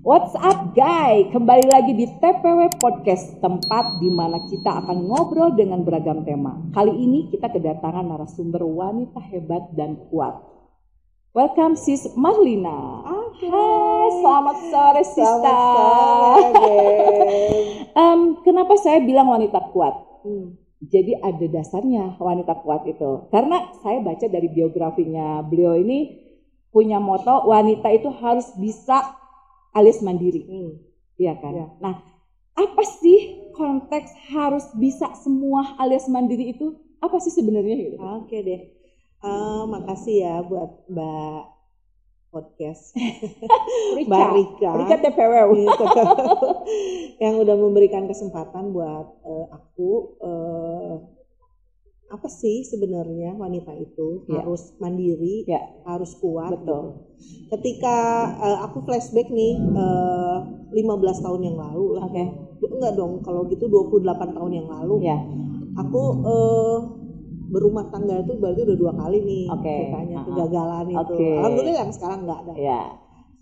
What's up guys, kembali lagi di TPW Podcast, tempat di mana kita akan ngobrol dengan beragam tema. Kali ini kita kedatangan narasumber wanita hebat dan kuat. Welcome Sis Marlina. Okay. Hai, selamat sore Sista. Selamat sore. Kenapa saya bilang wanita kuat? Jadi ada dasarnya wanita kuat itu. Karena saya baca dari biografinya beliau ini punya moto wanita itu harus bisa alias mandiri, iya kan? Ya. Nah, apa sih konteks harus bisa semua alias mandiri itu? Apa sih sebenarnya gitu? Oke deh, makasih ya buat Mbak Podcast, Mbak Rika TPW, yang udah memberikan kesempatan buat aku. Apa sih sebenarnya wanita itu harus mandiri, harus kuat. Betul. Gitu. Ketika aku flashback nih 15 tahun yang lalu lah. Enggak dong, kalau gitu 28 tahun yang lalu. Aku berumah tangga itu berarti udah 2 kali nih ceritanya kegagalan itu. Alhamdulillah yang sekarang enggak ada.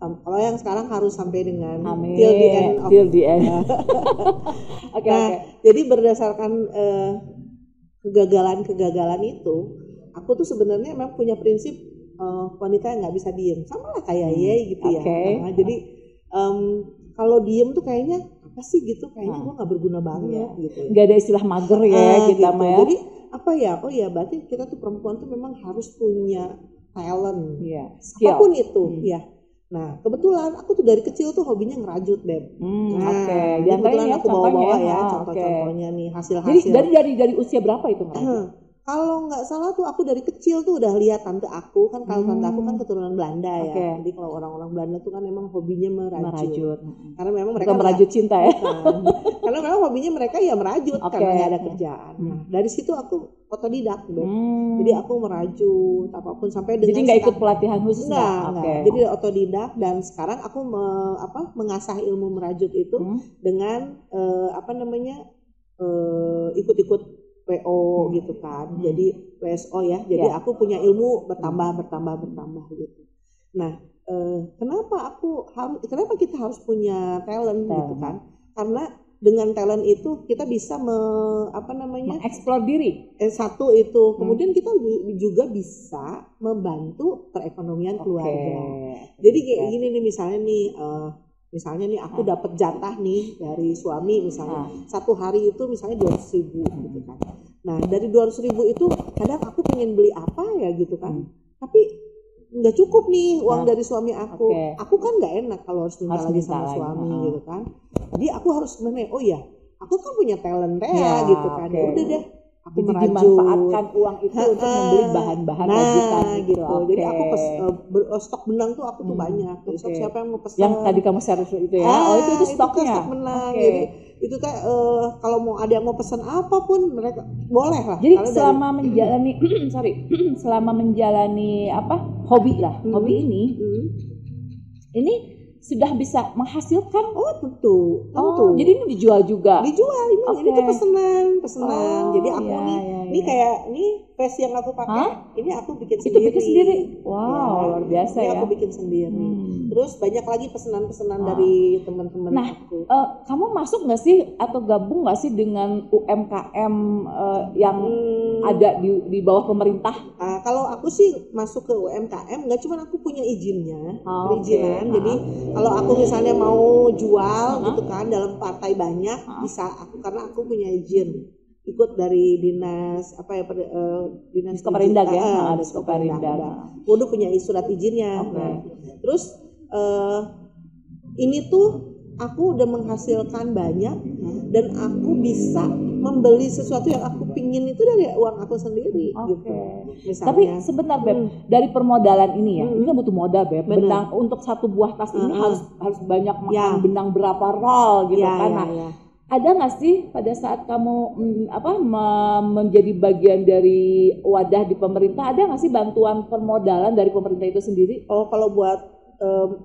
Kalau yang sekarang harus sampai dengan till the end. Jadi berdasarkan kegagalan itu, aku tuh sebenarnya memang punya prinsip wanita yang nggak bisa diem, sama lah kayak gitu ya. Nah, jadi kalau diem tuh kayaknya apa sih gitu, kayaknya gue nggak berguna banget gitu. Nggak ada istilah mager ya kita gitu. mah ya. Jadi apa ya? Oh ya, berarti kita tuh perempuan tuh memang harus punya talent, skill. Apapun itu, Nah, kebetulan aku tuh dari kecil tuh hobinya ngerajut, Beb. Kebetulan aku bawa-bawa ya contoh-contohnya nih, hasil-hasil. Jadi dari usia berapa itu ngerajut? Kalau nggak salah tuh aku dari kecil tuh udah lihat tante aku kan, kalau tante aku kan keturunan Belanda ya. Jadi kalau orang-orang Belanda tuh kan memang hobinya merajut. Karena memang mereka merajut cinta ya. Karena memang hobinya mereka ya merajut karena nggak ada kerjaan. Nah, dari situ aku otodidak, Jadi aku merajut apapun sampai dengan. Jadi nggak ikut pelatihan khusus enggak. Jadi otodidak, dan sekarang aku mengasah ilmu merajut itu dengan ikut-ikut PO gitu kan, jadi PSO ya. Jadi aku punya ilmu bertambah gitu. Nah, kenapa kita harus punya talent gitu kan? Karena dengan talent itu kita bisa mengeksplor diri. Satu itu, kemudian kita juga bisa membantu perekonomian keluarga. Jadi kayak gini nih, misalnya nih aku dapat jatah nih dari suami misalnya, satu hari itu misalnya 200.000 gitu kan. Nah dari 200.000 itu kadang aku pengen beli apa ya gitu kan, tapi nggak cukup nih uang dari suami aku. Aku kan nggak enak kalau harus minta lagi sama suami gitu kan. Jadi aku harus oh ya, aku kan punya talent gitu kan. Udah deh, aku dimanfaatkan uang itu untuk membeli bahan-bahan rajutan gitu. Jadi aku stok benang tuh aku tuh banyak. Besok siapa yang mau pesan? Yang tadi kamu share itu ya? Itu stoknya. Stok benang. Jadi itu kayak kalau mau ada yang mau pesan apapun mereka boleh lah. Jadi selama menjalani selama menjalani hobi ini sudah bisa menghasilkan. Tentu. Jadi ini dijual juga. Dijual ini tuh pesanan. Jadi aku ini kayak face yang aku pakai, ini aku bikin sendiri. Itu bikin sendiri. Wow, luar biasa ini ya. Aku bikin sendiri. Terus banyak lagi pesanan-pesanan dari teman-teman aku. Kamu masuk nggak sih atau gabung nggak sih dengan UMKM yang ada di bawah pemerintah? Kalau aku sih masuk ke UMKM, nggak cuma aku punya izinnya, perizinan. Jadi kalau aku misalnya mau jual gitu kan dalam partai banyak, bisa aku karena aku punya izin. Ikut dari dinas dinas Koperindag ya, ada Koperindag. Udah punya surat izinnya. Terus ini tuh aku udah menghasilkan banyak dan aku bisa membeli sesuatu yang aku pingin itu dari uang aku sendiri gitu. Misalnya. Tapi sebentar Beb, dari permodalan ini ya, ini kan butuh modal Beb. Benang untuk satu buah tas ini harus banyak makan benang berapa roll gitu kan. Ada nggak sih pada saat kamu menjadi bagian dari wadah di pemerintah, ada nggak sih bantuan permodalan dari pemerintah itu sendiri? Kalau buat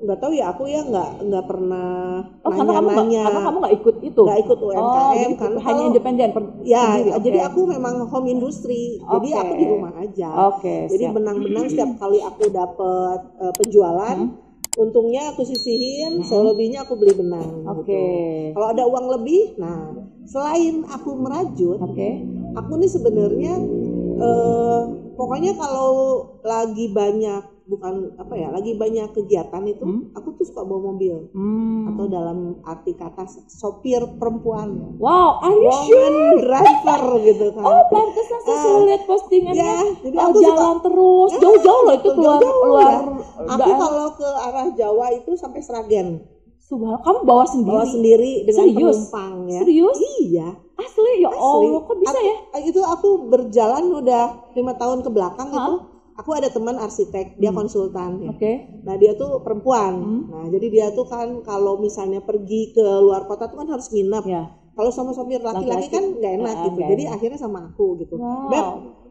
nggak tahu ya, aku ya nggak pernah nanya-nanya. Karena kamu nggak ikut itu? Nggak ikut UMKM, karena hanya independen. Jadi aku memang home industry, jadi aku di rumah aja. Jadi benang-benang setiap kali aku dapat penjualan, untungnya aku sisihin, selebihnya aku beli benang. Gitu. Kalau ada uang lebih, nah selain aku merajut, aku nih sebenarnya pokoknya kalau lagi banyak lagi banyak kegiatan itu, aku tuh suka bawa mobil atau dalam arti kata sopir perempuan. Wow, are you sure? Driver gitu kan. Oh, pantesan saya lihat postingannya. Ya, jadi aku jalan terus, jauh-jauh loh itu keluar. Ya. Aku kalau ke arah Jawa itu sampai Sragen. Subhanallah, kamu bawa sendiri? Bawa sendiri dengan penumpang ya. Serius? Iya. Asli ya Allah, kok bisa ya? Itu aku berjalan udah 5 tahun ke belakang itu. Aku ada teman arsitek, dia konsultan ya. Nah dia tuh perempuan. Nah jadi dia tuh kan kalau misalnya pergi ke luar kota tuh kan harus nginep. Kalau sama sopir laki-laki kan nggak enak gitu. Jadi akhirnya sama aku gitu. Beb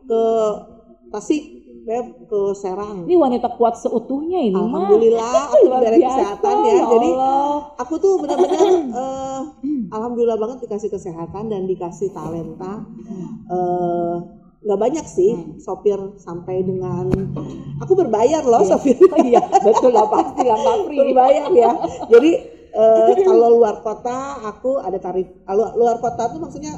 ke Tasik, Beb ke Serang. Ini wanita kuat seutuhnya ini. Alhamdulillah aku dari kesehatan ya. Jadi aku tuh benar-benar alhamdulillah banget dikasih kesehatan dan dikasih talenta. Nggak banyak sih sopir sampai dengan aku berbayar loh sopir. Iya betul lah, pasti lah, nggak free. Berbayar ya. Jadi kalau luar kota aku ada tarif. Luar kota tuh maksudnya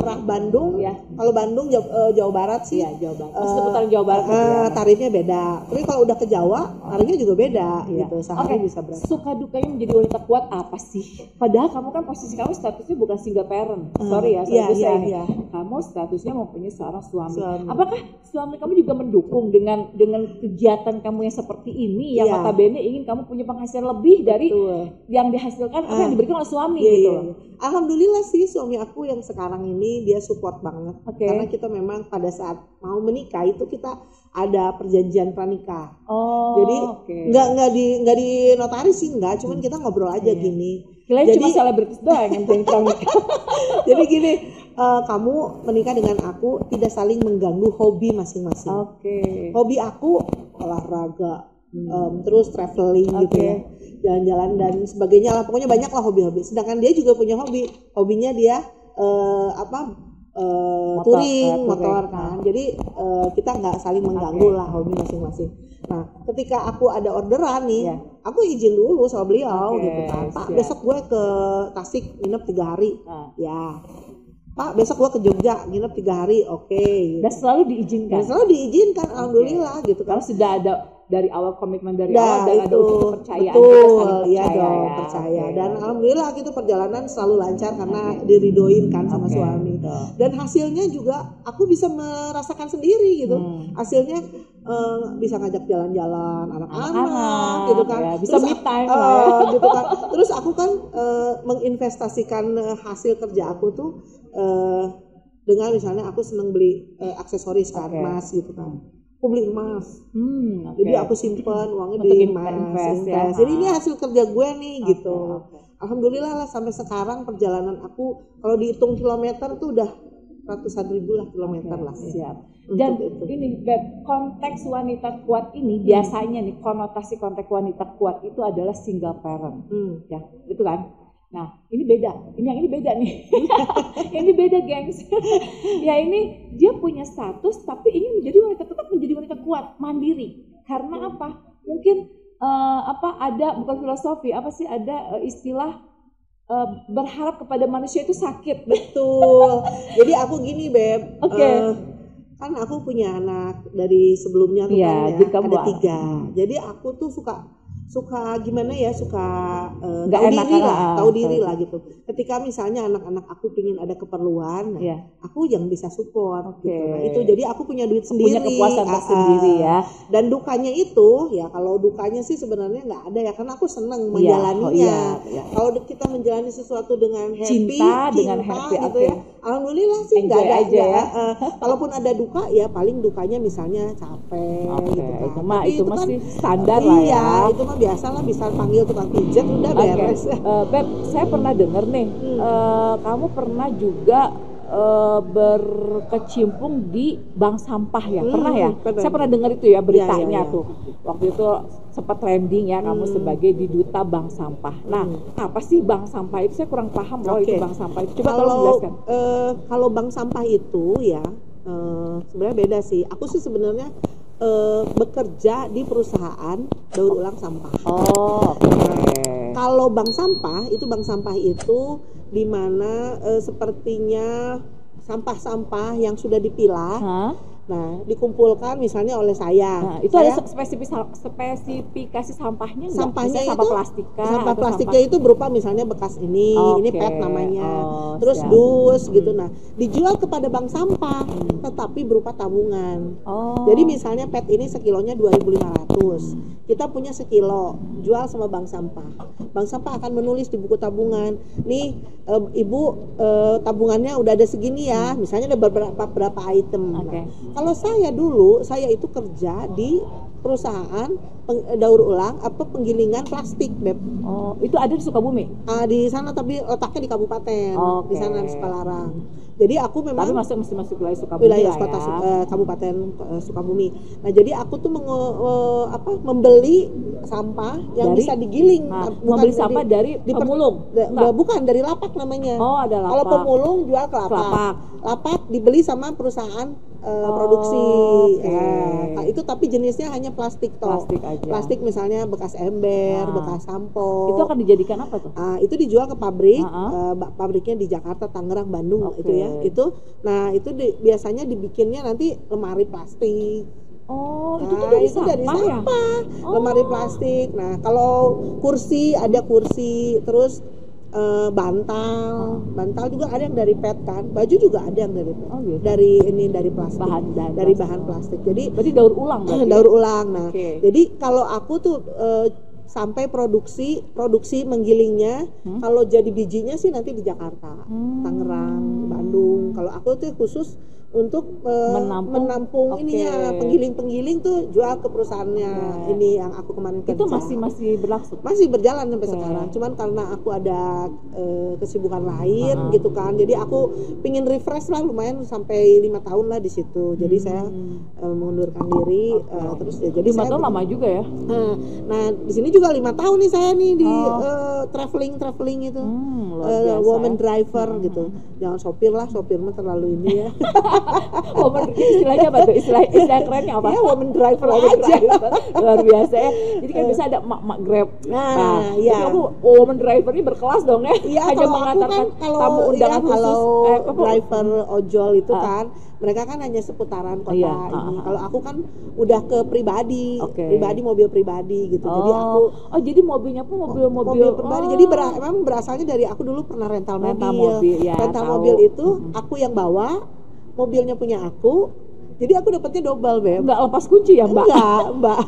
arah Bandung. Kalau Bandung Jawa Barat sih. Jawa Barat. Seputaran Jawa Barat. Tarifnya beda. Tapi kalau udah ke Jawa tarifnya juga beda gitu. Sehari bisa berapa. Suka dukanya menjadi wanita kuat apa sih? Padahal kamu kan posisi kamu statusnya bukan single parent. Sorry ya, iya. Kamu statusnya mempunyai seorang suami. Apakah suami kamu juga mendukung dengan kegiatan kamu yang seperti ini yang notabene ingin kamu punya penghasilan lebih dari yang dihasilkan apa yang diberikan oleh suami gitu? Alhamdulillah sih suami aku yang sekarang ini dia support banget. Karena kita memang pada saat mau menikah itu kita ada perjanjian pranikah. Jadi nggak di notaris sih, cuman kita ngobrol aja gini. Jadi cuma selebritis doang yang jadi pranikah. Jadi gini, kamu menikah dengan aku tidak saling mengganggu hobi masing-masing. Hobi aku olahraga, terus traveling gitu ya, jalan-jalan dan sebagainya lah, pokoknya banyak lah hobi-hobi. Sedangkan dia juga punya hobinya dia touring motor kan. Jadi kita nggak saling mengganggu lah hobi masing-masing. Nah ketika aku ada orderan nih, aku izin dulu sama beliau gitu kan, Pak besok gue ke Tasik nginep 3 hari. Ya Pak besok gue ke Jogja nginep 3 hari. Dan selalu diizinkan. Alhamdulillah gitu kan. Kalau sudah ada dari awal komitmen dari awal dan ada unsur kepercayaan, percaya. Dan alhamdulillah gitu perjalanan selalu lancar karena diridoin kan sama suami. Dan hasilnya juga aku bisa merasakan sendiri gitu. Hasilnya bisa ngajak jalan-jalan anak-anak gitu kan. Bisa me time gitu kan. Terus aku kan menginvestasikan hasil kerja aku tuh dengan misalnya aku seneng beli aksesoris kan, emas gitu kan. Aku beli emas, jadi aku simpan uangnya di emas. Jadi ini hasil kerja gue nih gitu. Alhamdulillah lah sampai sekarang perjalanan aku kalau dihitung kilometer tuh udah ratusan ribu lah kilometer lah. Dan ini Beb, konteks wanita kuat ini biasanya nih konotasi konteks wanita kuat itu adalah single parent, ya itu kan. Nah ini beda, yang ini beda nih. Ini beda gengs. Ya ini dia punya status tapi ingin tetap menjadi wanita kuat, mandiri. Karena apa? Mungkin ada bukan filosofi, ada istilah berharap kepada manusia itu sakit. Betul. Jadi aku gini Beb, kan aku punya anak dari sebelumnya tuh kan ya, ada 3. Jadi aku tuh suka gimana ya, tahu diri lah gitu. Ketika misalnya anak-anak aku pingin ada keperluan, aku yang bisa support gitu. Nah, itu jadi aku punya duit sendiri, punya kepuasan tersendiri ya. Dan dukanya itu ya, kalau dukanya sih sebenarnya nggak ada ya, karena aku senang menjalaninya. Kalau kita menjalani sesuatu dengan cinta dengan happy gitu ya, alhamdulillah sih nggak ada aja ya. Kalaupun ada duka ya paling dukanya misalnya capek gitu kan. Itu masih standar lah ya. Itu mah biasa lah, bisa panggil tukang pijat udah beres. Beb, saya pernah dengar nih, kamu pernah juga berkecimpung di bank sampah ya, pernah ya? Saya pernah dengar itu ya beritanya tuh. Waktu itu sempat trending ya, kamu sebagai di duta bank sampah. Nah, apa sih bank sampah itu? Saya kurang paham loh itu bank sampah itu. Coba tolong jelaskan. Kalau bank sampah itu ya sebenarnya beda sih. Aku sih sebenarnya bekerja di perusahaan daur ulang sampah. Oh, oke. Kalau bank sampah itu di mana sepertinya sampah-sampah yang sudah dipilah. Nah, dikumpulkan misalnya oleh saya. Nah, itu ada spesifikasi sampahnya nggak? Sampahnya sampah itu plastika. Sampah plastiknya itu berupa misalnya bekas ini PET namanya. Terus dus gitu. Nah, dijual kepada bank sampah, tetapi berupa tabungan. Jadi misalnya PET ini sekilonya 2.500. Kita punya sekilo, jual sama bank sampah. Bank sampah akan menulis di buku tabungan, nih ibu tabungannya udah ada segini ya, misalnya ada beberapa item. Nah, kalau saya itu kerja di perusahaan daur ulang penggilingan plastik, Beb. Oh, itu ada di Sukabumi? Di sana, tapi letaknya di kabupaten, di sana di Sukalarang. Jadi aku memang tapi mesti masuk wilayah Sukabumi, wilayah kota kabupaten Sukabumi. Nah, jadi aku tuh membeli sampah yang bisa digiling. Membeli sampah dari pemulung? Bukan, dari lapak namanya. Oh, ada lapak. Kalau pemulung jual ke lapak. Lapak dibeli sama perusahaan produksi. Nah, itu tapi jenisnya hanya plastik toh. Plastik misalnya bekas ember, bekas sampo. Itu akan dijadikan apa tuh? Itu dijual ke pabrik, pabriknya di Jakarta, Tangerang, Bandung itu ya. Itu biasanya dibikinnya nanti lemari plastik. Itu dari sampah ya? Lemari plastik. Nah, kalau kursi ada kursi, terus bantal juga ada yang dari PET kan, baju juga ada yang dari PET, dari plastik, dari bahan plastik. Jadi berarti daur ulang berarti? Daur ulang. Nah, jadi kalau aku tuh sampai produksi meggilingnya, kalau jadi bijinya sih nanti di Jakarta, Tangerang, Bandung. Kalau aku tuh khusus untuk menampung ini ya, penggiling tuh jual ke perusahaannya. Ini yang aku kemarin kerja. Itu masih berlangsung? Masih berjalan sampai sekarang. Cuman karena aku ada kesibukan lain gitu kan. Jadi aku pingin refresh lah, lumayan sampai 5 tahun lah di situ. Jadi saya mengundurkan diri. Terus ya, jadi 5 tahun lama juga ya. Nah, di sini juga 5 tahun nih saya nih di traveling itu. Woman driver gitu. Jangan sopir lah, sopir mah terlalu ini ya. Woman, istilahnya apa tuh? Istilah kerennya apa? Ya, woman driver aja. Luar biasa ya. Jadi kan bisa ada mak Grab. Nah, ya. Jadi aku woman driver ini berkelas dong ya. Iya, hanya mengantarkan tamu undangan khusus. Kalau driver ojol itu kan mereka kan hanya seputaran kota ini. Kalau aku kan udah ke pribadi, mobil pribadi gitu. Jadi aku jadi mobilnya pun mobil pribadi. Jadi memang berasalnya dari aku dulu pernah rental mobil. Rental mobil itu aku yang bawa, mobilnya punya aku. Jadi aku dapetnya double, Beb. Nggak lepas kunci ya, Mbak? Enggak, Mbak.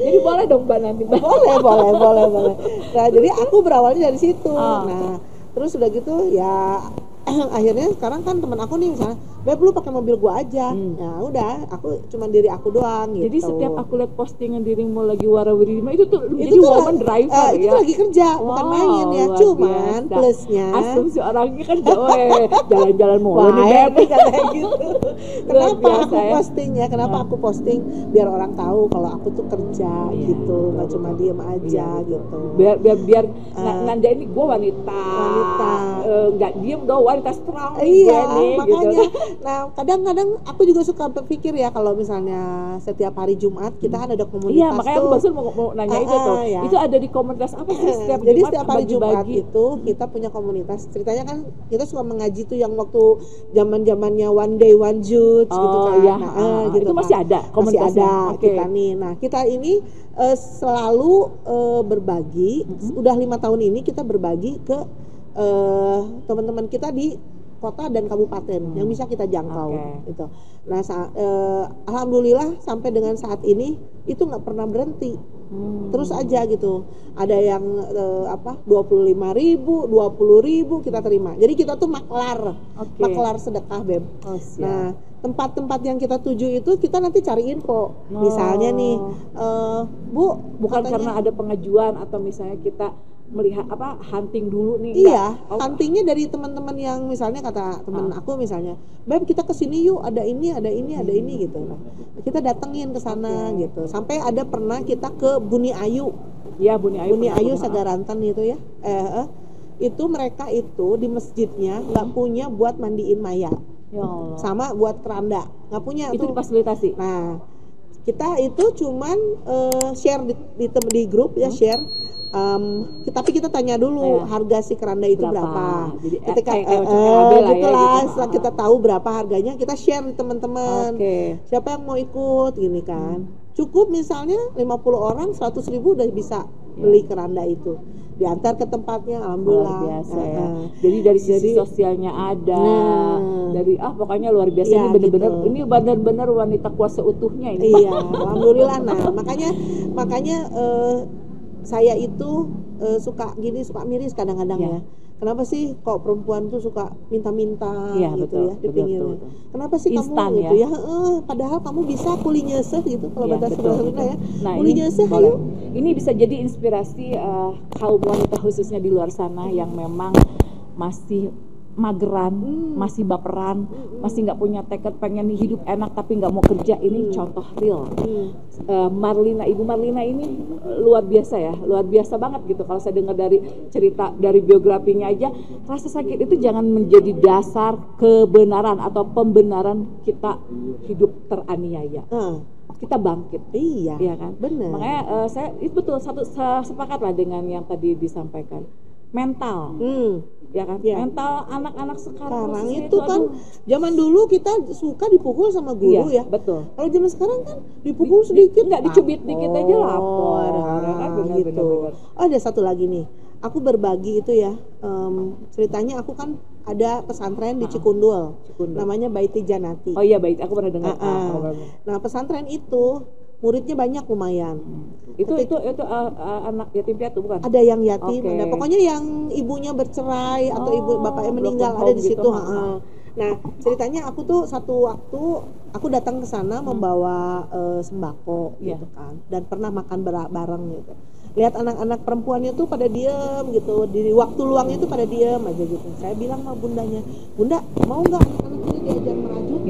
Jadi boleh dong, Mbak, nanti, Mbak. Boleh. Nah, jadi aku berawalnya dari situ. Nah, terus udah gitu ya akhirnya sekarang kan teman aku nih misalnya, Beb lu pakai mobil gua aja. Ya udah, aku cuman diri aku doang gitu. Jadi setiap aku lihat postingan dirimu lagi warawiri itu tuh jadi woman driver ya. Itu lagi kerja, bukan main ya. Cuman plusnya asumsi orangnya kan jalan-jalan mulu nih, Beb, kayak gitu. Kenapa aku postingnya? Kenapa aku posting biar orang tahu kalau aku tuh kerja gitu, nggak cuma diem aja gitu. Biar nanda ini gua wanita. Nggak diem dong, wanita strong. Makanya. Gitu. Nah, kadang-kadang aku juga suka berpikir ya, kalau misalnya setiap hari Jumat kita kan ada komunitas. Iya, makanya aku barusan mau nanya itu tuh. Ya. Itu ada di komunitas apa sih setiap Jumat? Jadi setiap hari Jumat itu kita punya komunitas. Ceritanya kan kita suka mengaji tuh yang waktu zaman-zamannya One Day One Judge gitu kan. Iya. Gitu itu masih ada komunitasnya? Masih ada kita nih. Nah, kita ini selalu berbagi. Udah 5 tahun ini kita berbagi ke teman-teman kita di kota dan kabupaten yang bisa kita jangkau gitu. Nah, alhamdulillah sampai dengan saat ini itu nggak pernah berhenti, terus aja gitu. Ada yang 25.000, 20.000 kita terima. Jadi kita tuh maklar sedekah, Beb. Nah, tempat-tempat yang kita tuju itu kita nanti cari info. Misalnya nih, Bu, bukan katanya, karena ada pengajuan atau misalnya kita melihat hunting dulu nih. Iya, huntingnya dari teman-teman yang misalnya kata teman aku misalnya, Beb kita kesini yuk, ada ini gitu. Nah, kita datengin ke sana gitu. Sampai ada pernah kita ke Buni Ayu. Iya, Buni Ayu Sagaranten itu ya. Itu mereka itu di masjidnya nggak punya buat mandiin mayat. Ya Allah. Sama buat keranda nggak punya Itu tuh. difasilitasi. Nah kita itu cuman share di grup ya, share. Tapi kita tanya dulu harga si keranda itu berapa. Jadi Ketika gitu lah setelah kita tahu berapa harganya, kita share di teman-teman. Siapa yang mau ikut gini kan. Cukup misalnya 50 orang 100.000 udah bisa beli keranda itu. Diantar ke tempatnya, alhamdulillah. Luar biasa ya. Jadi dari sisi sosialnya ada, dari pokoknya luar biasa ini benar-benar gitu. Ini benar-benar wanita kuat seutuhnya ini. Iya, alhamdulillah. Nah, makanya saya itu suka miris kadang-kadang ya. Kenapa sih kok perempuan tuh suka minta-minta gitu ya di pinggirnya? Kenapa sih kamu gitu ya? Padahal kamu bisa kuli nyeseh gitu kalau bahasa Sunda ya. Nah, kuli nyeseh ayo. Ini bisa jadi inspirasi kaum wanita khususnya di luar sana yang memang masih mageran, masih baperan, masih nggak punya tekad pengen hidup enak tapi nggak mau kerja. Ini contoh real. Ibu Marlina ini luar biasa ya, luar biasa banget gitu. Kalau saya dengar dari cerita, dari biografinya aja, rasa sakit itu jangan menjadi dasar kebenaran atau pembenaran kita hidup teraniaya. Kita bangkit, iya kan? Benar. Makanya saya itu betul sepakat lah dengan yang tadi disampaikan. Mental, ya kan? Mental anak-anak sekarang itu kan zaman dulu kita suka dipukul sama guru ya. Betul. Kalau zaman sekarang kan dipukul sedikit, nggak dicubit dikit aja lapor. Gitu. Ada satu lagi nih. Aku berbagi itu ya. Ceritanya aku kan ada pesantren di Cikundul. Namanya Baiti Janati. Oh iya, Baiti. Aku pernah dengar. Nah, pesantren itu muridnya banyak lumayan. Itu anak yatim piatu bukan? Ada yang yatim, ada pokoknya yang ibunya bercerai atau ibu bapaknya meninggal ada di situ. Nah, ceritanya aku tuh satu waktu aku datang ke sana membawa sembako gitu kan, dan pernah makan bareng gitu. Lihat anak-anak perempuannya tuh pada diem gitu, di waktu luang itu pada diem aja gitu. Saya bilang sama bundanya, Bunda mau nggak anak-anak ini diajar merajut?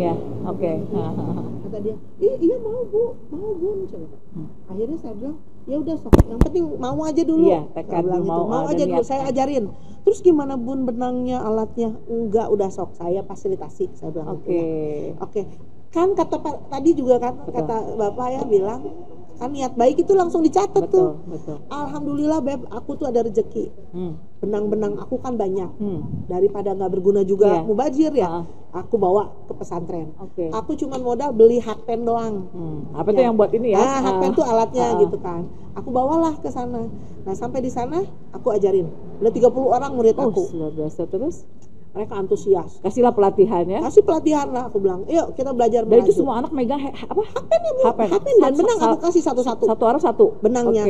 Kata dia, iya mau bu. Akhirnya saya bilang, ya udah sok, yang penting mau aja dulu. Saya bilang gitu, mau aja dulu, saya ajarin. Terus gimana bun benangnya, alatnya? Enggak, udah sok, saya fasilitasi. Saya bilang Oke. Kan kata tadi juga kan kata bapak ya bilang, kan niat baik itu langsung dicatat tuh. Alhamdulillah Beb, aku tuh ada rezeki. Benang-benang aku kan banyak. Daripada nggak berguna juga mubazir ya. Aku bawa ke pesantren. Aku cuma modal beli hakpen doang. Apa tuh yang buat ini ya? Hakpen tuh alatnya gitu kan. Aku bawalah ke sana. Nah, sampai di sana aku ajarin. Udah 30 orang murid aku. Luar biasa. Terus mereka antusias. Kasihlah pelatihan ya. Kasih pelatihan lah, aku bilang. Yuk kita belajar merajut. Dan itu semua anak megang hakpen dan benang aku kasih satu-satu. Satu orang satu benangnya.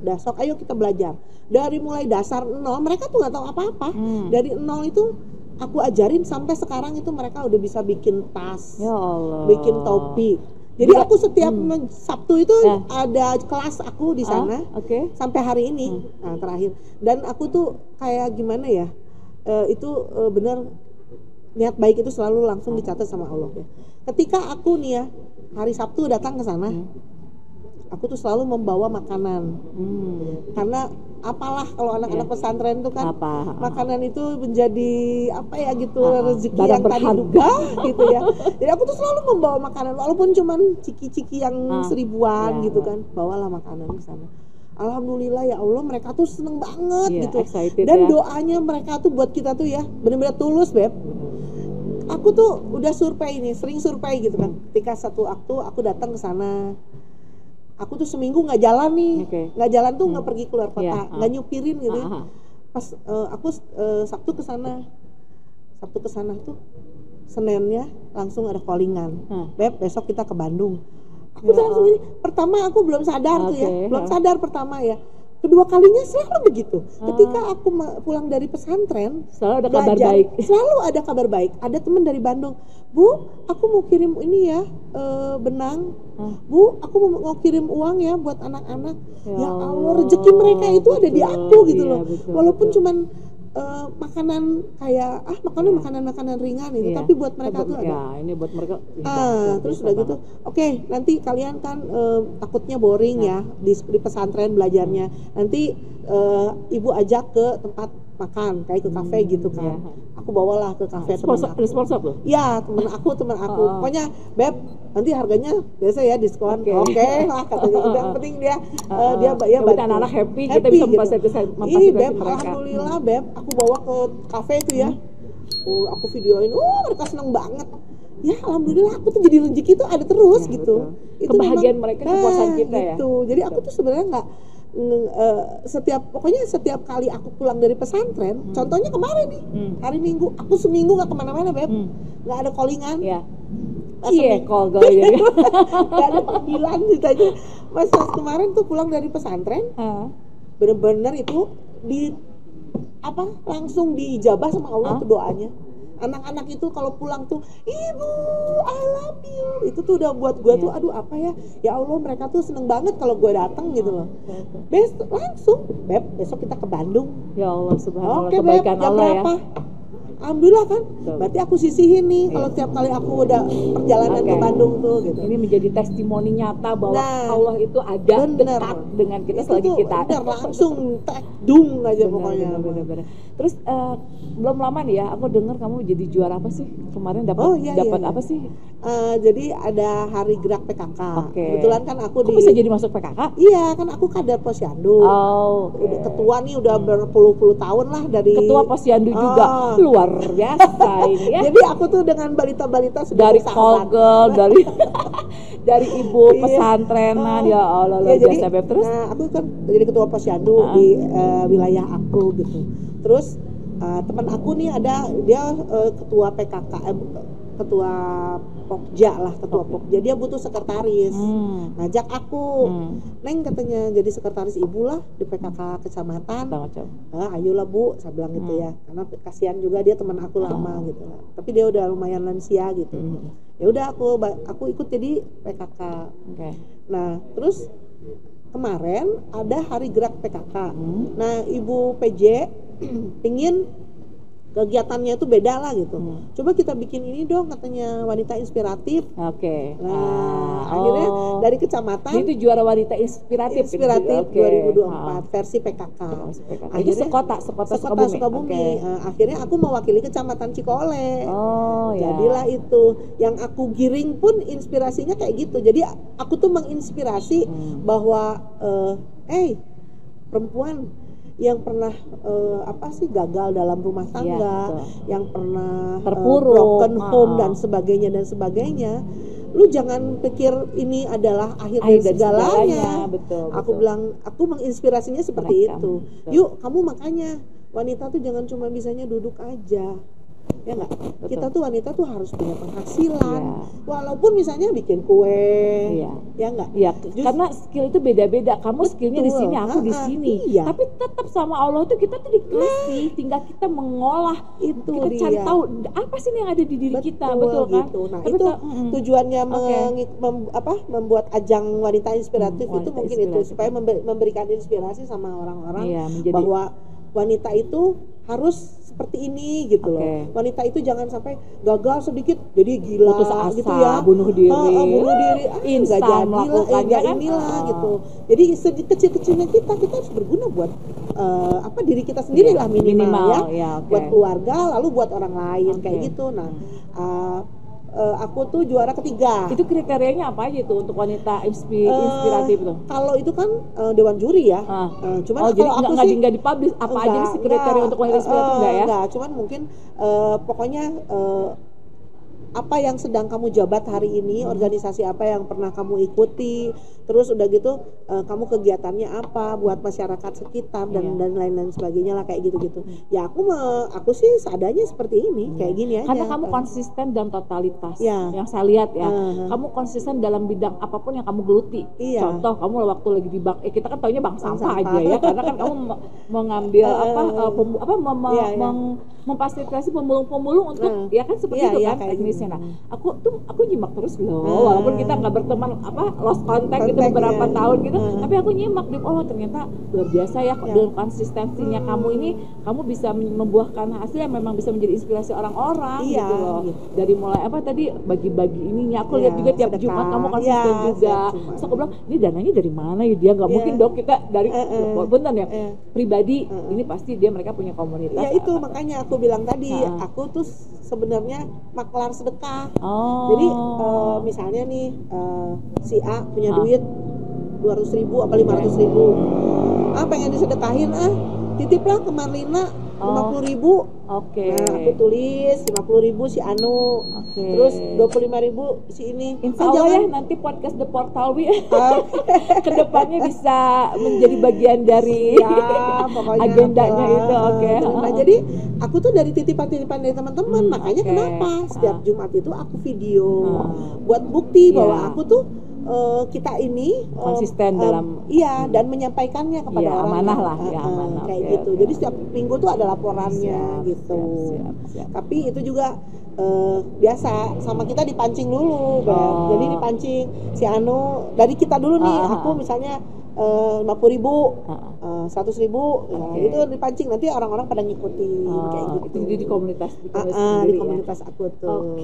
Dah sok, ayo kita belajar. Dari mulai dasar 0, mereka tuh nggak tahu apa-apa. Dari 0 itu aku ajarin sampai sekarang itu mereka udah bisa bikin tas, ya Allah, bikin topi. Jadi aku setiap Sabtu itu ada kelas aku di sana sampai hari ini. Nah, terakhir. Dan aku tuh kayak gimana ya? Itu benar niat baik itu selalu langsung dicatat sama Allah ya. Ketika aku nih ya hari Sabtu datang ke sana, aku tuh selalu membawa makanan. Karena apalah kalau anak-anak pesantren itu kan makanan itu menjadi apa ya gitu, rezeki yang tadi duga gitu ya. Jadi aku tuh selalu membawa makanan walaupun cuman ciki-ciki yang 1000-an gitu kan, bawalah makanan ke sana. Alhamdulillah ya Allah, mereka tuh seneng banget gitu. Dan doanya mereka tuh buat kita tuh ya benar-benar tulus Beb. Aku tuh udah sering survei gitu kan. Ketika satu waktu aku datang ke sana, aku tuh seminggu nggak jalan nih, nggak jalan tuh nggak pergi keluar kota, nggak nyupirin gitu. Pas aku Sabtu ke sana tuh Seninnya langsung ada callingan, Beb besok kita ke Bandung. Aku tuh langsung ini, pertama aku belum sadar tuh ya, belum sadar pertama ya. Kedua kalinya selalu begitu. Ketika aku pulang dari pesantren, selalu ada kabar baik. Selalu ada kabar baik. Ada teman dari Bandung, Bu, aku mau kirim ini ya, benang. Bu, aku mau kirim uang ya buat anak-anak. Ya Allah, rezeki mereka itu ada di aku gitu loh. Walaupun cuman makanan kayak makanan ringan itu, tapi buat mereka tuh ada. Ya, ini buat mereka. Terus udah gitu. Oke, nanti kalian kan takutnya boring ya di pesantren belajarnya. Nanti ibu ajak ke tempat makan kayak ke kafe gitu kan. Aku bawalah ke kafe teman aku. Sponsor loh. Ya, teman aku. Pokoknya, Beb, nanti harganya biasa ya diskon. Oke lah katanya. Udah yang penting dia dia bantu. Anak-anak happy, kita bisa memfasilitasi Beb, mereka. alhamdulillah Beb, aku bawa ke kafe itu ya. Aku videoin, mereka seneng banget. Ya alhamdulillah aku tuh jadi rezeki itu ada terus ya, gitu. Betul. Itu kebahagiaan memang, mereka kepuasan kita gitu. ya. Jadi aku tuh sebenarnya nggak setiap kali aku pulang dari pesantren, contohnya kemarin nih, hari Minggu, aku seminggu nggak kemana-mana Beb, nggak ada callingan. Ya. Iya, call jadi. Nggak ada panggilan ceritanya. Mas kemarin tuh pulang dari pesantren, bener-bener itu langsung diijabah sama Allah tuh doanya. Anak-anak itu kalau pulang tuh, Ibu, I love you. Itu tuh udah buat gue tuh, aduh apa ya, ya Allah mereka tuh seneng banget kalau gue datang gitu loh. Langsung, Beb, besok kita ke Bandung. Ya Allah, subhanallah, Oke, kebaikan Beb, jam Allah berapa? ya. Alhamdulillah kan, berarti aku sisihin nih kalau tiap kali aku udah perjalanan ke Bandung tuh gitu. Ini menjadi testimoni nyata bahwa Allah itu ada dekat dengan kita selagi kita. Langsung dung aja pokoknya. Bener. Terus belum lama nih ya, aku dengar kamu jadi juara apa sih kemarin dapat apa sih? Jadi ada hari gerak PKK. Kebetulan kan aku bisa jadi masuk PKK? Iya, kan aku kader Posyandu. Udah ketua nih udah berpuluh-puluh tahun lah dari ketua Posyandu juga. Luar biasa ini ya. Jadi aku tuh dengan balita-balita sudah dari Kogel, dari ibu pesantrenan ya Allah luar biasa Beb. Terus aku kan jadi ketua Posyandu di wilayah aku gitu. Terus teman aku nih ada dia ketua PKK ketua Pokja lah, ketua Pokja, dia butuh sekretaris, ngajak aku, Neng katanya jadi sekretaris ibu lah di PKK kecamatan. Ayolah Bu, saya bilang gitu ya, karena kasihan juga dia teman aku lama gitu lah, tapi dia udah lumayan lansia gitu. Ya udah aku ikut jadi PKK. Nah terus kemarin ada hari gerak PKK. Nah Ibu PJ ingin kegiatannya itu beda lah gitu. Coba kita bikin ini dong katanya wanita inspiratif. Nah, akhirnya dari kecamatan. Itu juara wanita inspiratif 2024 versi PKK. Akhirnya itu sekota Sukabumi. Akhirnya aku mewakili kecamatan Cikole. Jadilah itu yang aku giring pun inspirasinya kayak gitu. Jadi aku tuh menginspirasi bahwa perempuan yang pernah gagal dalam rumah tangga, yang pernah broken home dan sebagainya, lu jangan pikir ini adalah akhir dari segalanya. Betul. Aku bilang, aku menginspirasinya seperti itu. Yuk, kamu makanya wanita tuh jangan cuma bisanya duduk aja. Ya enggak? Kita tuh wanita tuh harus punya penghasilan. Walaupun misalnya bikin kue. Ya enggak? Iya, karena skill itu beda-beda. Kamu skillnya di sini, aku di sini. Tapi tetap sama Allah tuh kita tuh dikasih, tinggal kita mengolah itu. Kita cari tahu apa sih yang ada di diri kita, betul kan? Gitu. Nah, tapi itu tujuannya membuat ajang wanita inspiratif itu mungkin itu supaya memberikan inspirasi sama orang-orang bahwa wanita itu harus seperti ini gitu loh. Wanita itu jangan sampai gagal sedikit jadi gila putus asa, gitu ya. Bunuh diri. Enggak jadilah, inilah gitu. Jadi kecil-kecilnya kita harus berguna buat diri kita sendiri lah minimal ya. Buat keluarga lalu buat orang lain kayak gitu. Nah, aku tuh juara ketiga. Itu kriterianya apa aja tuh untuk wanita inspiratif tuh? Kalau itu kan dewan juri ya. Cuman jadi nggak dipublish apa aja sih kriteria untuk wanita inspiratif enggak ya? Enggak, cuman mungkin pokoknya apa yang sedang kamu jabat hari ini, organisasi apa yang pernah kamu ikuti, terus udah gitu kamu kegiatannya apa buat masyarakat sekitar dan lain-lain sebagainya lah kayak gitu-gitu. Ya aku sih seadanya seperti ini, kayak gini aja. Karena kamu konsisten dan totalitas. Yang saya lihat ya, kamu konsisten dalam bidang apapun yang kamu geluti. Contoh kamu waktu lagi di bank, kita kan taunya bank sampah aja ya, karena kan kamu mengambil memfasilitasi pemulung-pemulung untuk ya kan seperti itu kan teknisnya. konteksnya. Nah, aku nyimak terus loh, walaupun kita nggak berteman lost contact gitu beberapa tahun gitu, tapi aku nyimak di ternyata luar biasa ya dengan konsistensinya kamu ini, kamu bisa membuahkan hasil yang memang bisa menjadi inspirasi orang-orang gitu loh. Dari mulai tadi bagi-bagi ininya, aku lihat juga tiap Jumat kamu konsisten juga. Terus aku bilang, ini dananya dari mana ya, dia nggak mungkin dong kita dari bener ya pribadi, ini pasti mereka punya komunitas. Ya itu makanya aku bilang tadi, aku tuh sebenarnya maklar sedekah. Jadi misalnya nih si A punya duit 200.000 apa 500.000, pengen disedekahin, titiplah ke Marlina 50.000. Nah aku tulis 50.000 si Anu, terus 25.000 si ini. Insya Allah ya nanti podcast The Portal kedepannya bisa menjadi bagian dari agendanya itu. Nah jadi aku tuh dari titipan-titipan dari teman-teman, makanya kenapa setiap Jumat itu aku video buat bukti bahwa aku tuh kita ini konsisten dalam dan menyampaikannya kepada orang amanah lah amanah kayak gitu. Jadi setiap minggu tuh ada laporannya gitu. Siap. Tapi itu juga biasa sama kita dipancing dulu, jadi dipancing si Anu dari kita dulu nih. Aku misalnya 50.000, 100.000, itu dipancing, nanti orang-orang pada ngikutin kayak gitu. Itu di komunitas di komunitas aku tuh.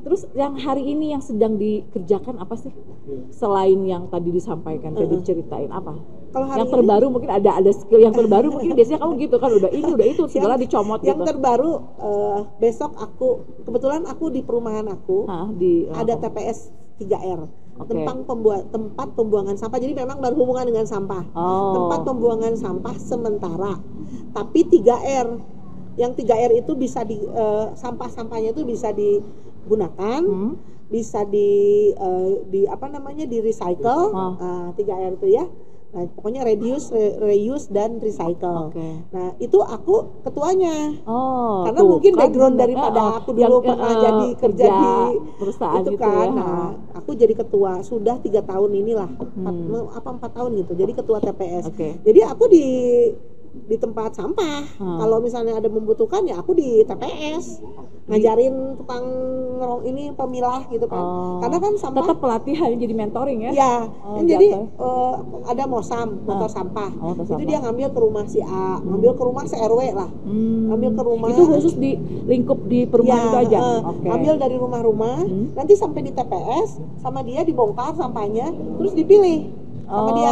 Terus yang hari ini yang sedang dikerjakan apa sih selain yang tadi disampaikan, tadi diceritain apa? Kalau yang terbaru mungkin ada skill yang terbaru mungkin biasanya kamu gitu kan, udah itu segala dicomot yang terbaru besok kebetulan aku di perumahan aku ada TPS 3R. Tempat pembuangan sampah, jadi memang berhubungan dengan sampah. Tempat pembuangan sampah sementara, tapi 3R. Yang 3R itu bisa sampah-sampahnya itu bisa digunakan, bisa di recycle. 3R itu ya. Nah, pokoknya reuse dan recycle. Nah, itu aku ketuanya. Karena mungkin background daripada aku dulu pernah jadi kerja di perusahaan itu kan. Nah, aku jadi ketua sudah 3 tahun inilah. 4 tahun gitu. Jadi ketua TPS. Jadi aku di tempat sampah. Kalau misalnya ada membutuhkan ya aku di TPS. Ngajarin tukang ngerong ini pemilah gitu kan. Karena kan sampah tetap pelatihan jadi mentoring ya. Iya. Jadi ada MOSAM, motor sampah. Itu dia ngambil ke rumah si A, ngambil ke rumah se-RW lah. Ngambil ke rumah. Itu khusus di lingkup di perumahan itu aja. Ambil dari rumah-rumah, nanti sampai di TPS sama dia dibongkar sampahnya, terus dipilih sama dia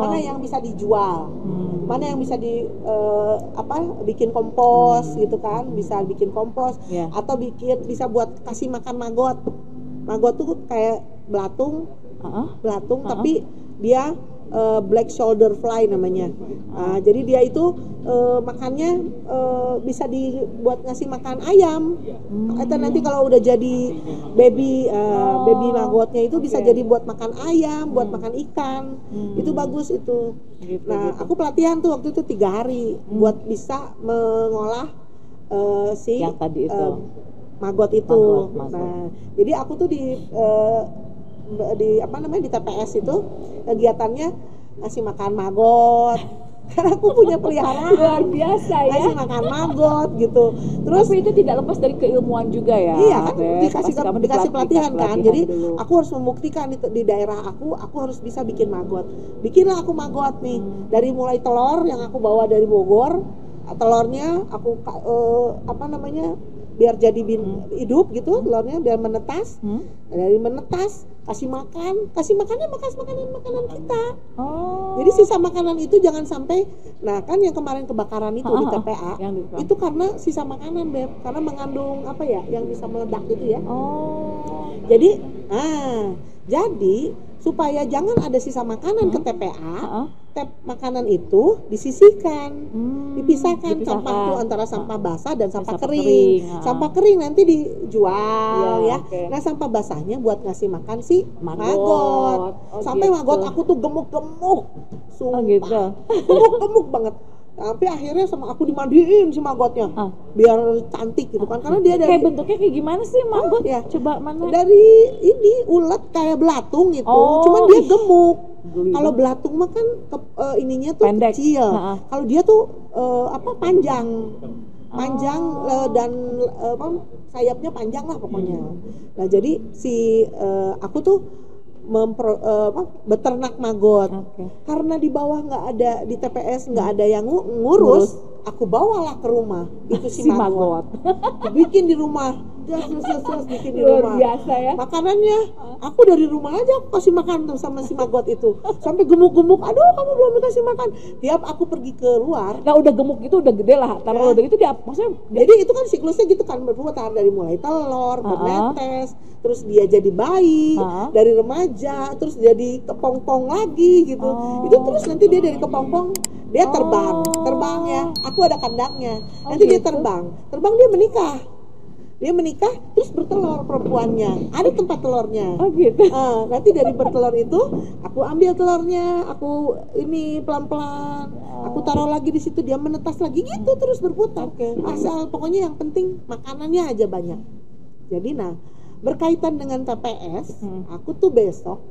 mana yang bisa dijual, mana yang bisa bikin kompos gitu kan, bisa bikin kompos atau bisa buat kasih makan maggot tuh kayak belatung tapi dia black shoulder fly namanya. Jadi dia itu makannya bisa dibuat ngasih makan ayam. Atau nanti kalau udah jadi baby maggotnya itu bisa jadi buat makan ayam, buat makan ikan. Itu bagus itu. Nah, aku pelatihan tuh waktu itu 3 hari buat bisa mengolah yang tadi itu maggot itu. Nah, jadi aku tuh di TPS itu kegiatannya ngasih makan maggot. Karena aku punya peliharaan luar biasa ya, ngasih makan maggot gitu. Terus tapi itu tidak lepas dari keilmuan juga ya. Iya kan, dikasih pelatihan kan. Jadi dulu aku harus membuktikan di daerah aku harus bisa bikin maggot. Bikinlah aku maggot nih. Dari mulai telur yang aku bawa dari Bogor, telurnya aku biar jadi hidup gitu, telurnya biar menetas. Dari menetas kasih makannya makanan kita. Jadi sisa makanan itu jangan sampai. Nah kan yang kemarin kebakaran itu di TPA itu karena sisa makanan, Beb, karena mengandung yang bisa meledak itu ya. Jadi supaya jangan ada sisa makanan ke TPA, makanan itu disisihkan, dipisahkan sampah itu antara sampah basah dan sampah kering. Sampah kering nanti dijual ya. Nah sampah basahnya buat ngasih makan si maggot. Sampai maggot aku tuh gemuk-gemuk, sumpah, gemuk banget. Tapi akhirnya sama aku dimandiin si maggotnya biar cantik gitu kan, karena dia kayak bentuknya kayak gimana sih maggot ya? Coba mana? Dari ini ulet kayak belatung gitu, cuman dia gemuk. Kalau belatung mah kan ininya tuh pendek, kecil. Kalau dia tuh panjang. panjang dan sayapnya panjang lah pokoknya. Nah jadi aku tuh beternak maggot. Karena di bawah nggak ada, di TPS nggak ada yang ngurus, aku bawalah ke rumah itu si maggot. Bikin di rumah. Bikin di rumah. Biasa ya. Makanannya aku dari rumah aja aku kasih makan tuh sama si maggot itu. Sampai gemuk-gemuk. Aduh, kamu belum dikasih makan. Tiap aku pergi keluar. Nah, udah gemuk gitu udah gede lah. Tapi udah gitu dia maksudnya jadi itu kan siklusnya gitu kan, berputar dari mulai telur, bernetes, terus dia jadi bayi, dari remaja, terus jadi kepompong lagi gitu. Itu terus nanti dia dari kepompong dia terbang ya. Aku ada kandangnya. Nanti dia terbang dia menikah. Dia menikah terus bertelur perempuannya. Ada tempat telurnya. Oh gitu. Nanti dari bertelur itu aku ambil telurnya, aku ini pelan-pelan, aku taruh lagi di situ, dia menetas lagi gitu terus berputar. Asal pokoknya yang penting makanannya aja banyak. Jadi berkaitan dengan TPS, aku tuh besok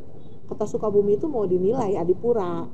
Kota Sukabumi itu mau dinilai Adipura.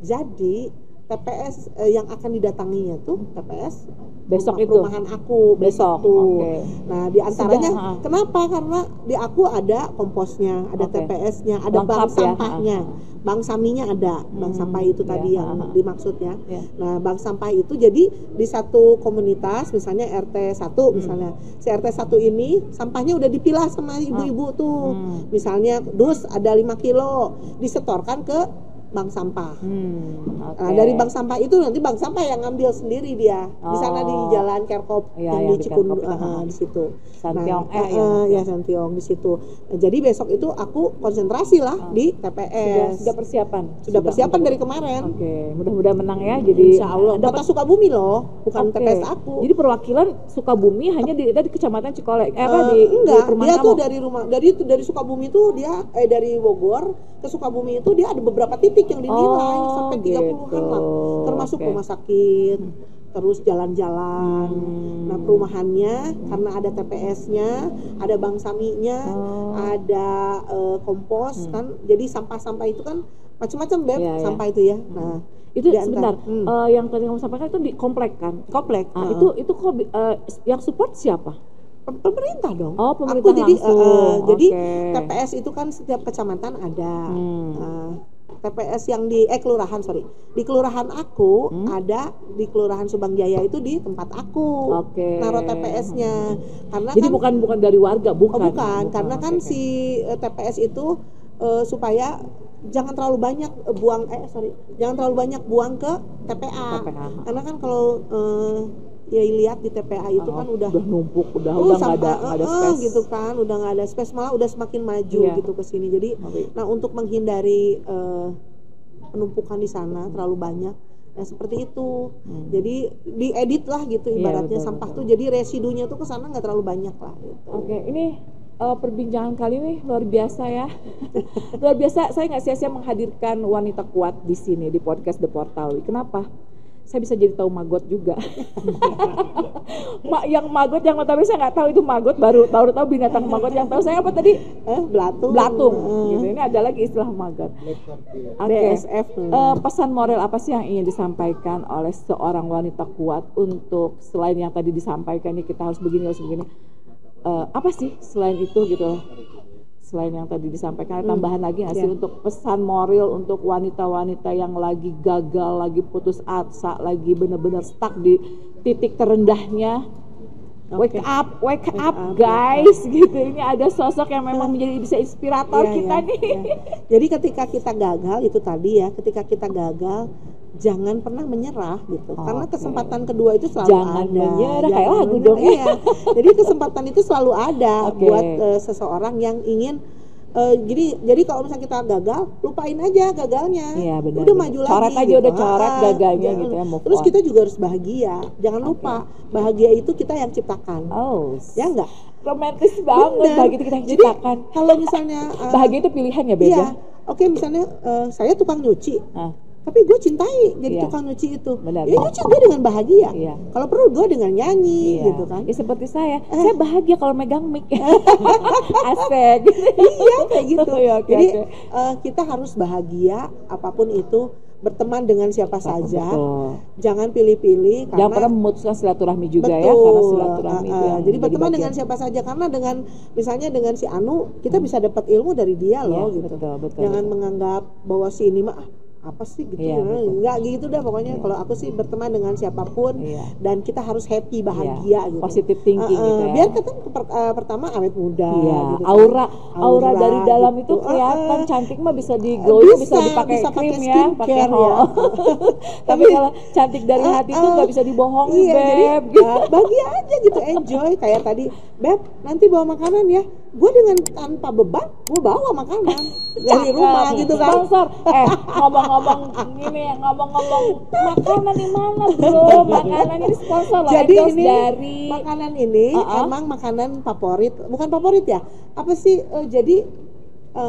Jadi TPS yang akan didatanginya tuh TPS besok itu perumahan aku besok tuh. Nah, di antaranya kenapa? Karena di aku ada komposnya, ada TPS-nya, ada bank sampahnya. Bank Saminya ada, bank sampah itu tadi yang dimaksud ya. Nah, bank sampah itu jadi di satu komunitas misalnya RT 1 misalnya. Si RT 1 ini sampahnya udah dipilah sama ibu-ibu tuh. Misalnya dus ada 5 kilo disetorkan ke bank sampah. Nah, dari bank sampah itu nanti bank sampah yang ngambil sendiri dia di sana di Jalan Kerkop yang di Cikundul di situ. Santiong Santiong di situ. Nah, jadi besok itu aku konsentrasi lah di TPS. Sudah persiapan. Sudah persiapan dari kemarin. Mudah-mudahan menang ya. Jadi Insya Allah. Kota Sukabumi loh, bukan TPS aku. Jadi perwakilan Sukabumi hanya di Kecamatan Cikolek. Enggak, dia tuh dari rumah dari Sukabumi tuh dia dari Bogor ke Sukabumi itu dia ada beberapa titik yang dinilai sampai 30-an lah, termasuk rumah sakit, terus jalan-jalan. Nah, perumahannya karena ada TPS-nya, ada bank saminya, ada kompos kan. Jadi sampah-sampah itu kan macam-macam sampah itu ya. Nah, itu sebentar, yang tadi kamu sampaikan itu di komplek kan? Komplek. Itu yang support siapa? Pemerintah dong. Pemerintah jadi TPS itu kan setiap kecamatan ada. TPS yang di kelurahan di kelurahan aku ada, di kelurahan Subang Jaya itu di tempat aku naruh TPS-nya. Karena jadi kan, bukan dari warga, bukan karena kan si TPS itu supaya jangan terlalu banyak buang ke TPA. Karena kan kalau ya lihat di TPA itu kan udah numpuk, udah nggak ada space gitu kan, udah nggak ada space, malah udah semakin maju gitu ke sini. Jadi nah, untuk menghindari penumpukan di sana terlalu banyak, nah seperti itu. Jadi diedit lah gitu ibaratnya sampah tuh, jadi residunya tuh ke sana nggak terlalu banyak lah gitu. Ini perbincangan kali ini luar biasa ya. Luar biasa, saya nggak sia-sia menghadirkan wanita kuat di sini di podcast The Portal. Kenapa? Saya bisa jadi tahu maggot juga. Yang maggot yang tapi saya nggak tahu itu maggot, baru tahu binatang maggot. Yang tahu saya apa tadi? Belatung. Gitu. Ini ada lagi istilah maggot. BSF. Pesan moral apa sih yang ingin disampaikan oleh seorang wanita kuat untuk selain yang tadi disampaikan nih, kita harus begini. Apa sih selain itu gitu? Selain yang tadi disampaikan, tambahan lagi nggak sih untuk pesan moral untuk wanita-wanita yang lagi gagal, lagi putus asa, lagi benar-benar stuck di titik terendahnya? Wake up guys, gitu. Ini ada sosok yang memang menjadi bisa inspirator kita nih. Jadi ketika kita gagal itu tadi ya, ketika kita gagal jangan pernah menyerah gitu. Karena kesempatan kedua itu selalu jangan ada. Menyerah, kayak lagu dong. Iya. Jadi kesempatan itu selalu ada buat seseorang yang ingin jadi kalau misalnya kita gagal, lupain aja gagalnya. Iya, benar. Udah maju lagi. Coret aja gitu. Udah coret gagalnya gitu ya. Terus kita juga harus bahagia. Jangan lupa, bahagia itu kita yang ciptakan. Ya enggak? Romantis banget, bahagia itu kita yang ciptakan. Jadi kalau misalnya bahagia itu pilihan ya, Bebe? Iya. Misalnya saya tukang nyuci. Tapi gue cintai jadi tukang nyuci itu. Nyuci gue dengan bahagia. Kalau perlu gue dengan nyanyi gitu kan. Ya seperti saya bahagia kalau megang mic. Asik. Iya kayak gitu. Jadi kita harus bahagia apapun itu. berteman dengan siapa saja, betul. jangan pilih-pilih karena Jangan pernah memutuskan silaturahmi juga betul, ya, karena silaturahmi itu yang jadi berteman bagian. dengan siapa saja, karena dengan misalnya dengan si Anu kita bisa dapat ilmu dari dia loh, Iya, gitu. betul, Jangan betul. menganggap bahwa si ini mah apa sih gitu, Iya, betul. enggak gitu dah pokoknya. Kalau aku sih berteman dengan siapapun Iya. dan kita harus happy, bahagia Iya, gitu. positive thinking gitu ya. Biar kita pertama awet muda, Iya, gitu kan. aura dari dalam gitu. itu kelihatan, cantik mah bisa di glowing, bisa dipakai krim ya, pakai skincare ya. Tapi kalau cantik dari hati itu nggak bisa dibohongin, Iya, jadi Beb. bahagia aja gitu, enjoy. Kayak tadi, Beb, nanti bawa makanan ya. Gue dengan tanpa beban, gue bawa makanan dari rumah gitu kan. Sponsor. Ngomong-ngomong makanan di mana, Bro? Makanan ini sponsor loh. Jadi endorse ini dari makanan ini emang makanan favorit, bukan favorit ya? Apa sih? Jadi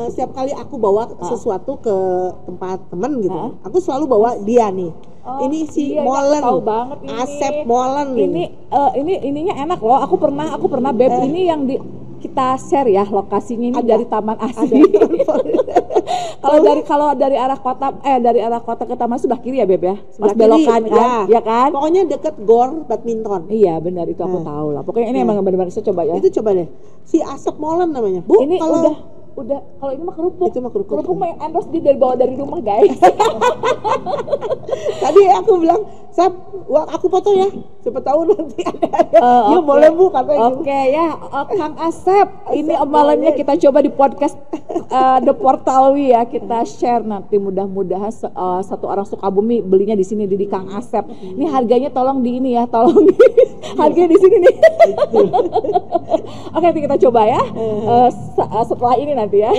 setiap kali aku bawa sesuatu ke tempat temen gitu, aku selalu bawa dia nih. Ini si iya, Molen, tahu banget ini. Asep Molen ini ininya enak loh. Aku pernah Beb, ini yang kita share ya lokasinya ini dari Taman Asri. Kalau dari arah kota ke Taman sudah kiri ya, Beb ya. Pas Sebelah belokan kiri, kan? Ya kan? Pokoknya deket gor badminton. Iya, benar itu aku tahu lah. Pokoknya ini emang benar-benar saya coba ya. Itu coba deh. Si Asep Molen namanya. Bu, ini kalau udah kalau ini mah kerupuk. Itu mah kerupuk. mah yang endorse dia bawa dari rumah, guys. Tadi aku bilang, Sap, aku foto ya. Siapa tahu nanti ada. Yuk boleh Bu, katanya. Oke ya, Kang Asep. Ini omalannya kita coba di podcast The Portalwi ya. Kita share nanti, mudah-mudahan satu orang Sukabumi belinya di sini di Kang Asep. Ini harganya tolong di ini ya, harganya di sini nih. Oke, nanti kita coba ya. Setelah ini nanti ya.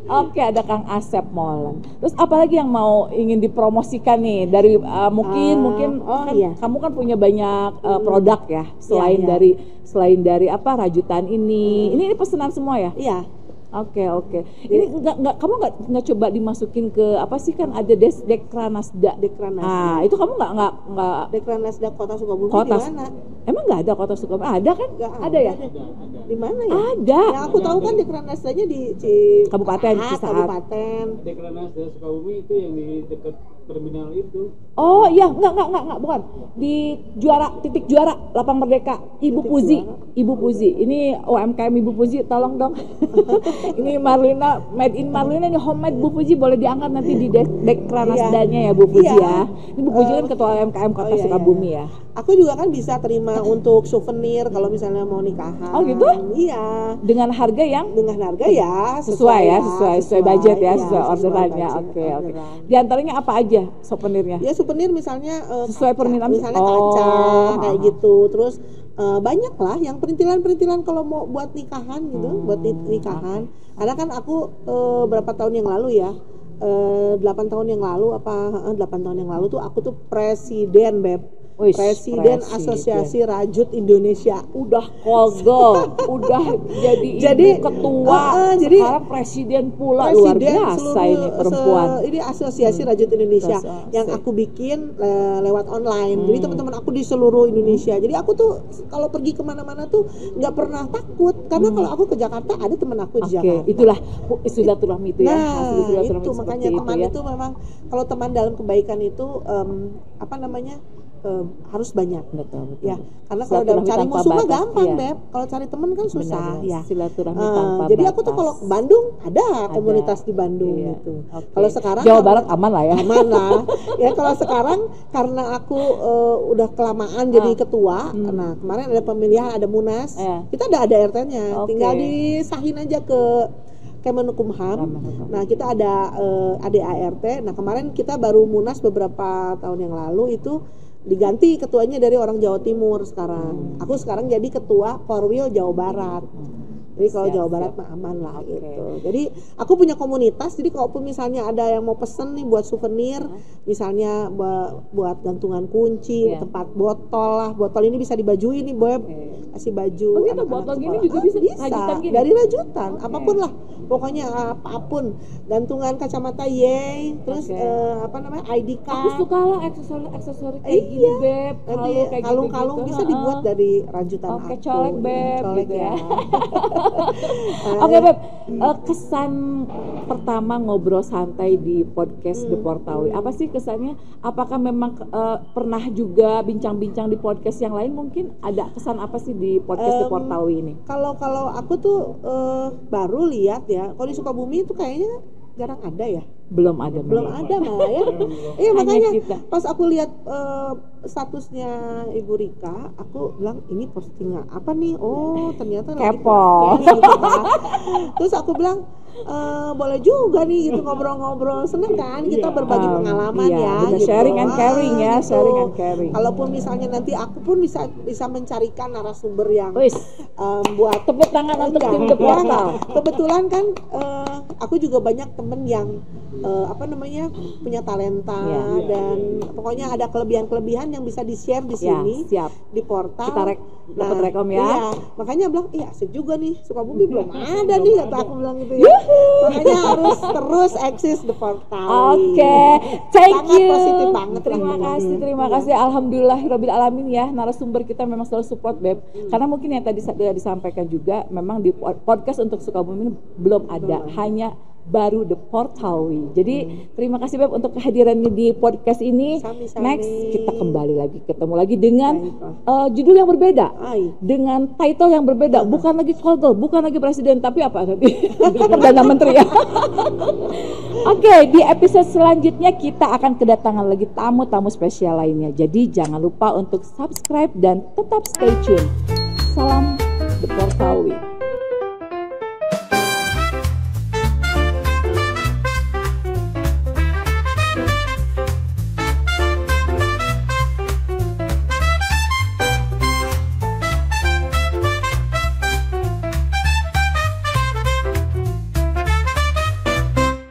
Oke, ada Kang Asep Molen. Terus apalagi yang ingin dipromosikan nih dari mungkin iya. kamu kan punya banyak produk ya, selain dari apa rajutan ini. Ini pesanan semua ya? Iya. Oke. Ini kamu nggak coba dimasukin ke apa sih, kan ada Dekranasda. Ah, itu kamu nggak Dekranasda Kota Sukabumi Kota di mana? Emang nggak ada Kota Sukabumi? Ada kan? Ada ya? Di mana ya? Ada. Yang aku tahu kan Dekranasdanya di Kabupaten Cisaat. Kabupaten. Dekranasda Sukabumi itu yang di dekat terminal itu. Oh iya, enggak, bukan. Di titik juara Lapang Merdeka, Ibu Puzi. Ini UMKM Ibu Puzi, tolong dong. Ini Marlina, made in Marlina, ini homemade Bu Puji, boleh diangkat nanti di Dekranasdanya ya Bu Puji ya. Ini Bu Puji kan ketua UMKM Kota Sukabumi ya. Aku juga kan bisa terima untuk souvenir kalau misalnya mau nikahan. Oh gitu? Iya. Dengan harga ya sesuai budget ya, sesuai orderannya. Oke. Di antaranya apa aja souvenirnya? Ya souvenir misalnya sesuai permintaan, misalnya kaca kayak gitu. Terus banyak lah yang perintilan kalau mau buat nikahan gitu, buat nikahan. Karena kan aku berapa tahun yang lalu ya, 8 tahun yang lalu tuh aku tuh presiden, Beb. Presiden Asosiasi Rajut Indonesia. Udah kogol, udah jadi ketua, jadi sekarang presiden pula, luar biasa ini perempuan. Ini Asosiasi Rajut Indonesia yang aku bikin lewat online. Jadi teman-teman aku di seluruh Indonesia. Jadi aku tuh kalau pergi kemana-mana tuh nggak pernah takut, karena kalau aku ke Jakarta ada teman aku di Jakarta. Itulah silaturahmi itu ya. Itu makanya teman itu memang, kalau teman dalam kebaikan itu harus banyak. Betul. Ya, karena kalau dalam cari musuh mah gampang, Beb. Kalau cari teman kan susah. Ya. Silaturahmi tanpa jadi batas. aku tuh kalau ke Bandung ada komunitas di Bandung gitu. Okay. Kalau sekarang Jawa Barat aman lah ya. Aman lah. Ya kalau sekarang karena aku udah kelamaan jadi ketua. Nah, kemarin ada pemilihan, ada Munas. Kita ada RT-nya. Tinggal disahin aja ke Kemenkumham. Nah, kita ada ADART. Nah, kemarin kita baru Munas beberapa tahun yang lalu itu diganti ketuanya dari orang Jawa Timur sekarang. Aku sekarang jadi ketua Korwil Jawa Barat. Jadi kalau Jawa Barat mah aman lah gitu. Jadi aku punya komunitas. Jadi kalau misalnya ada yang mau pesen nih buat souvenir, misalnya buat gantungan kunci, tempat botol lah. Botol ini bisa dibajuin nih, Bob. Kasih baju. Botol gini juga bisa. Rajutan gini. Dari rajutan, apapun lah. pokoknya apapun, gantungan kacamata yeay, terus ID Aku card. suka lah aksesori kayak gini, Beb. Nanti Kayak kalung-kalung gitu-gitu. bisa dibuat dari rajutan Oke, aku. colek, Beb, Colek gitu ya. ya. Oke, Beb. Kesan pertama ngobrol santai di podcast The Portawi. Apa sih kesannya? Apakah memang pernah juga bincang-bincang di podcast yang lain? Mungkin ada kesan apa sih di podcast The Portawi ini? Kalau aku tuh baru lihat ya, kalau di Sukabumi itu kayaknya jarang ada ya. Belum ada malah ya. Iya, makanya pas aku lihat statusnya Ibu Rika, aku bilang ini postingan apa nih? Oh, ternyata lagi Kepo. podcast gitu kan. Terus aku bilang boleh juga nih gitu ngobrol-ngobrol, seneng kan kita berbagi pengalaman ya gitu. Sharing and caring ya, gitu. sharing and caring. Kalaupun misalnya nanti aku pun bisa mencarikan narasumber yang buat tepuk tangan untuk tim The Portal. Kebetulan kan aku juga banyak temen yang punya talenta dan pokoknya ada kelebihan-kelebihan yang bisa di-share di sini di portal. Kita dapat rekom ya. Iya, makanya bilang asik juga nih, Sukabumi belum ada nih kata aku bilang gitu ya. Makanya harus terus eksis The Portal. Oke, thank you. Positif banget. Terima kasih. Alhamdulillahirabbil alamin ya, narasumber kita memang selalu support, Beb. Karena mungkin yang tadi disampaikan juga memang di podcast untuk Sukabumi belum ada, hanya baru The Portawi. Jadi terima kasih Beb untuk kehadirannya di podcast ini. Sami-sami. Next kita kembali lagi, ketemu lagi dengan judul yang berbeda, dengan title yang berbeda. Bukan lagi call girl, bukan lagi presiden, tapi apa nanti perdana menteri ya. Oke, di episode selanjutnya kita akan kedatangan lagi tamu-tamu spesial lainnya. Jadi jangan lupa untuk subscribe dan tetap stay tune. Salam The Portawi.